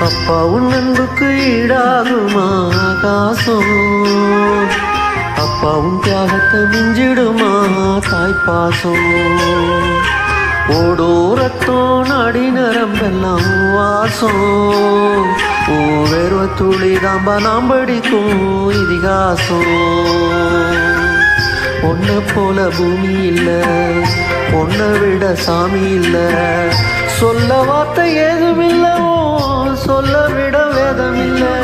அப்பா உன் அன்புக்கு ஈடாகுமா ஆகாசம், அப்பா உன் தியாகத்தை மிஞ்சிடுமா தாய்ப்பாசம். ஓடோரத்தோன் அடி நரம்பெல்லாம் வாசம், ஓ வேர்வ துளி தாம்பா நாம் படிக்கும் இதிகாசம். பொண்ணை போல பூமி இல்லை, பொண்ணை விட சாமி இல்லை, சொல்ல வார்த்தை ஏதுமில்லவோ சொல்ல விட வேதம் இல்லை.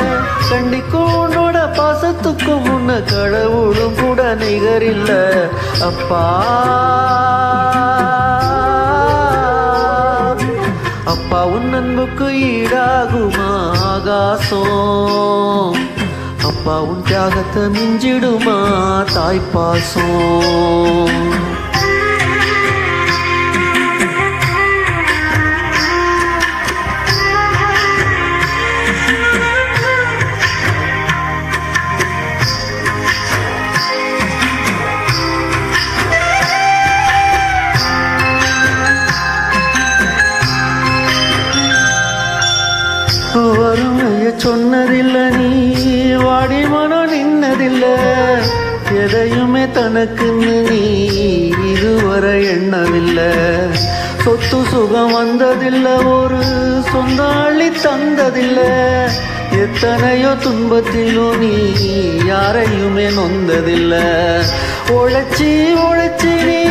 கண்டிக்கும் உன்னோட பாசத்துக்கும் முன்ன கடவுளும் கூட நிகரில்ல. அப்பா அப்பா உன் அன்புக்கு ஈடாகுமா ஆகாசம், அப்பா உன் தியாகத்தை மிஞ்சிடுமா தாய்ப்பாசம். வறுமைய சொன்னதில்லை, நீ வாடி மனம் நின்னதில்லை, எதையுமே தனக்குன்னு நீ இதுவரை எண்ணவில்லை. சொத்து சுகம் வந்ததில்லை, ஒரு சொந்த அள்ளி தந்ததில்லை, எத்தனையோ துன்பத்திலும் நீ யாரையுமே நொந்ததில்லை. உழைச்சி உழைச்சி நீ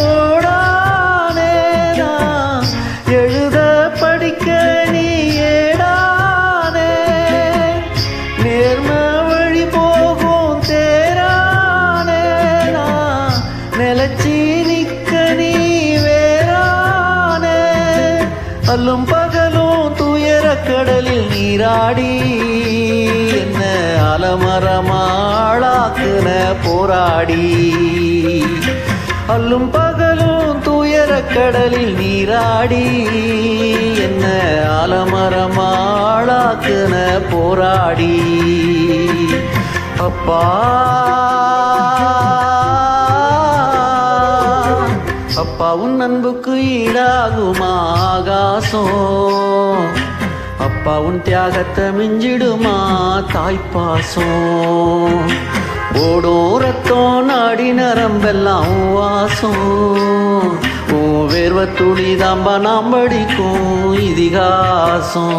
ஓடானேனா, எழுத படிக்க நீ ஏடானே, நேர்ம வழி போகும் தேரானேனா, நிலச்சி நிக்க நீ வேறானே. அல்லும் பகலும் துயர கடலில் நீராடி என்ன அலமரமாளாக்குன போராடி. அல்லும் பகலும் துயர கடலில் நீராடி என்ன அலமரமாளாக்குன போராடி. அப்பா அப்பா உன் அன்புக்கு ஈடாகுமா ஆகாசம், அப்பா உன் தியாகத்தை மிஞ்சிடுமா தாய்ப்பாசம். ஓடும் ரத்தம் நாடி நரம்பெல்லாம் வாசம், ஓ வேர்வ துளி தாம்பா நாம் படிக்கும் இதிகாசம்.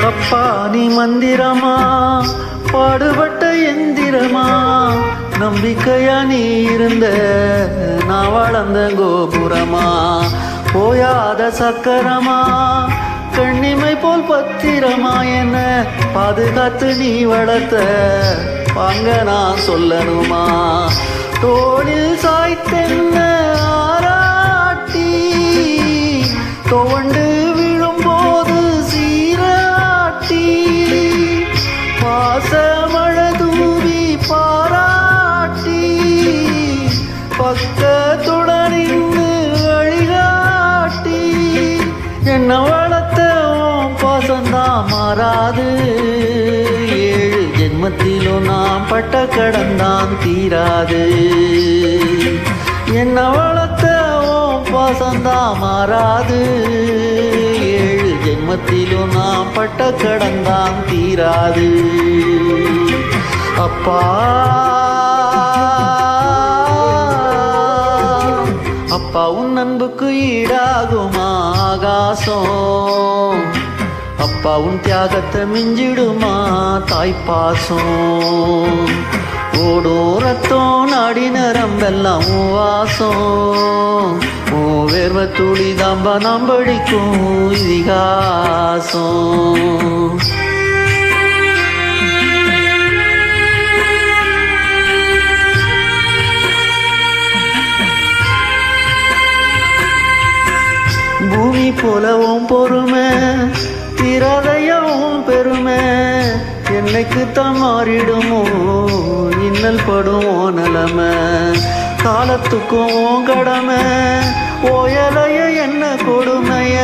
அப்பா நீ மந்திரமா, பாடுபட்ட எந்திரமா, நம்பிக்கையா நீ இருந்த நான் வளர்ந்த கோபுரமா, போயாத சக்கரமா, கண்ணிமை போல் பத்திரமா, என்ன பாதுகாத்து நீ வளர்த்த வாங்க நான் சொல்லணுமா. தோளில் சாய்த்தென்ன ஆராட்டி, தோண்டு விழும்போது சீராட்டி, பாசமழ தூவி பாராட்டி, பக்கத்துடன் நின்று வழிகாட்டி, என்ன வளர்த்த பாசந்தான் மாறாது. 7 ஜென்மத்திலும் நான் பட்ட கடந்தான் தீராது. என்ன வளர்த்த பாசந்தான் மாறாது. 7 ஜென்மத்திலும் நான் பட்ட கடந்தான் தீராது. அப்பா அப்பா உன் அன்புக்கு ஈடாகுமா ஆகாசம், அப்பா உன் தியாகத்தை மிஞ்சிடுமா தாய்ப்பாசம். ஓடும் ரத்தம் நாடி நரம்பெல்லாம் வாசம், ஓ வேர்வ துளி தாம்பா நாம் படிக்கும் இதிகாசம். பூமி போலவும் பொறுமை, திராதையவும் பெருமை, என்னைக்கு தான் மாறிடுமோ மின்னல் படும் ஓ நிலமை காலத்துக்கும் உன் கடமை ஓயலைய என்ன கொடுமைய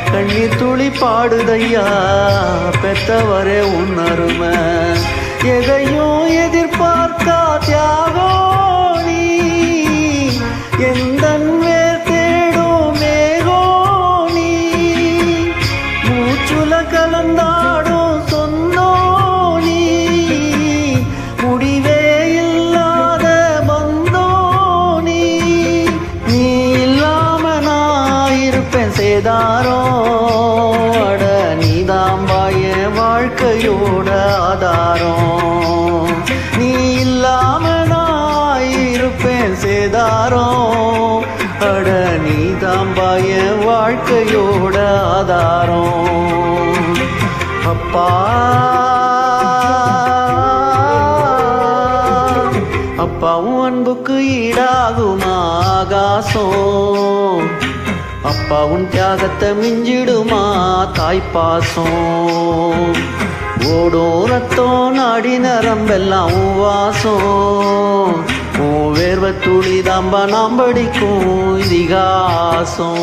கண்ணீர் துளி பாடுதையா பெத்தவரே உன் அருமை எதையும் எதிர்பார்க்கா தியாகம் நீ எந்தன் வேர் தேடும் மேகோ நீ மூச்சுல கலந்தாடும் சொந்தோ நீ முடிவே இல்லாத பந்தோ நீ நீ இல்லாம நான் இருப்பேன் சேதாரோ அட நீதாம்பாய வாழ்க்கையோட ஆதாரம் நீ இல்லாம நான் இருப்பேன் சேதாரம் அட நீதாம்பாய வாழ்க்கையோட ஆதாரம் அப்பா அப்பாவும் அன்புக்கு ஈடாகுமா ஆகாசம் அப்பாவும் தியாகத்தை மிஞ்சிடுமா தாய்ப்பாசம் ஓடும் ரத்தம் நாடி நரம்பெல்லாம் வாசம் உன் வேர்வை துளி தாம்பா நாம் படிக்கும் இதிகாசம்